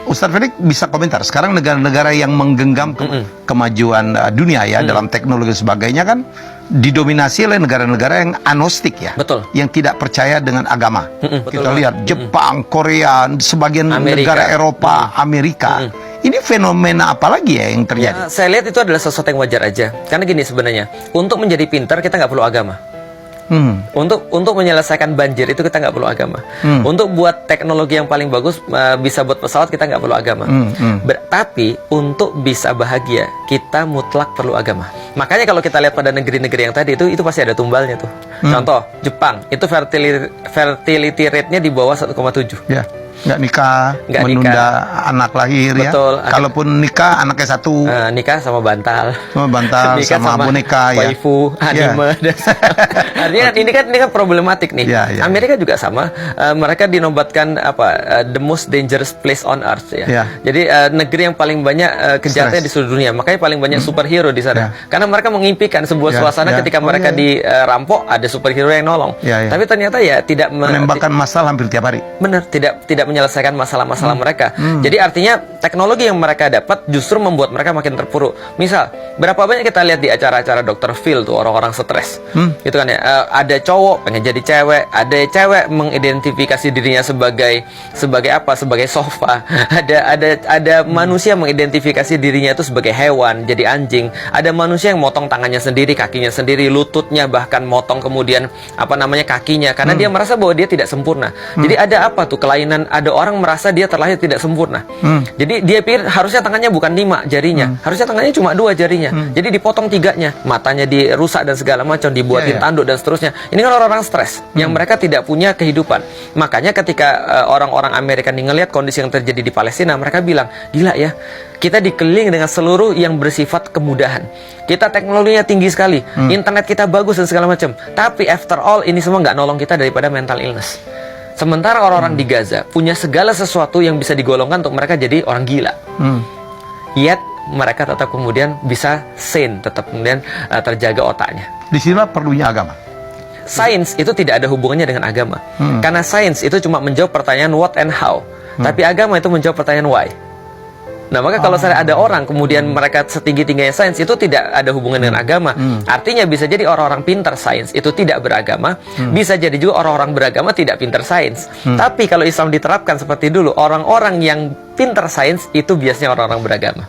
Ustadz Felix bisa komentar. Sekarang negara-negara yang menggenggam kemajuan dunia ya dalam teknologi dan sebagainya kan didominasi oleh negara-negara yang agnostik ya. Betul. Yang tidak percaya dengan agama. Betul. Kita lihat Jepang, Korea, sebagian negara Eropa, Amerika. Ini fenomena apa lagi ya yang terjadi? Ya, saya lihat itu adalah sesuatu yang wajar aja. Karena gini sebenarnya, untuk menjadi pintar kita nggak perlu agama. Untuk menyelesaikan banjir itu kita nggak perlu agama. Untuk buat teknologi yang paling bagus bisa buat pesawat kita nggak perlu agama. Tapi untuk bisa bahagia kita mutlak perlu agama. Makanya kalau kita lihat pada negeri-negeri yang tadi itu pasti ada tumbalnya tuh. Contoh Jepang itu fertility rate-nya di bawah 1,7. Ya. Nggak nikah, menunda anak lahir. Betul. Ya. Kalaupun nikah anaknya satu. Nikah sama bantal. Sama boneka ya. Waifu, anime. Artinya ini kan problematik nih. Amerika juga sama. Mereka dinobatkan the most dangerous place on earth ya. Jadi negeri yang paling banyak kejahatan di seluruh dunia. Makanya paling banyak superhero di sana. Karena mereka mengimpikan sebuah suasana ketika mereka dirampok ada superhero yang nolong. Tapi ternyata ya tidak menembakkan masalah hampir tiap hari. Benar, tidak menyelesaikan masalah-masalah mereka. Jadi artinya teknologi yang mereka dapat justru membuat mereka makin terpuruk. Misal, berapa banyak kita lihat di acara-acara Dr. Phil tuh orang-orang stres. Gitu kan ya. Ada cowok pengen jadi cewek, ada cewek mengidentifikasi dirinya sebagai apa? Sebagai sofa. Ada manusia mengidentifikasi dirinya itu sebagai hewan, jadi anjing. Ada manusia yang motong tangannya sendiri, kakinya sendiri, lututnya bahkan motong kemudian kakinya karena dia merasa bahwa dia tidak sempurna. Jadi ada apa tuh kelainan? Ada orang merasa dia terlahir tidak sempurna. Jadi dia pikir harusnya tangannya bukan 5 jarinya, harusnya tangannya cuma 2 jarinya. Jadi dipotong 3-nya, matanya dirusak dan segala macam, dibuatin tanduk dan seterusnya. Ini kan orang-orang stres yang mereka tidak punya kehidupan. Makanya ketika orang-orang Amerika nih ngelihat kondisi yang terjadi di Palestina, mereka bilang, gila ya, kita dikelilingi dengan seluruh yang bersifat kemudahan. Kita teknologinya tinggi sekali, internet kita bagus dan segala macam. Tapi after all ini semua nggak nolong kita daripada mental illness. Sementara orang-orang di Gaza punya segala sesuatu yang bisa digolongkan untuk mereka jadi orang gila. Yet mereka tetap kemudian bisa sane, tetap kemudian terjaga otaknya. Di sini perlunya agama. Sains itu tidak ada hubungannya dengan agama. Karena sains itu cuma menjawab pertanyaan what and how. Tapi agama itu menjawab pertanyaan why. Nah, maka kalau saya ada orang kemudian mereka setinggi-tingginya sains itu tidak ada hubungan dengan agama. Artinya bisa jadi orang-orang pintar sains itu tidak beragama, bisa jadi juga orang-orang beragama tidak pintar sains. Tapi kalau Islam diterapkan seperti dulu, orang-orang yang pintar sains itu biasanya orang-orang beragama.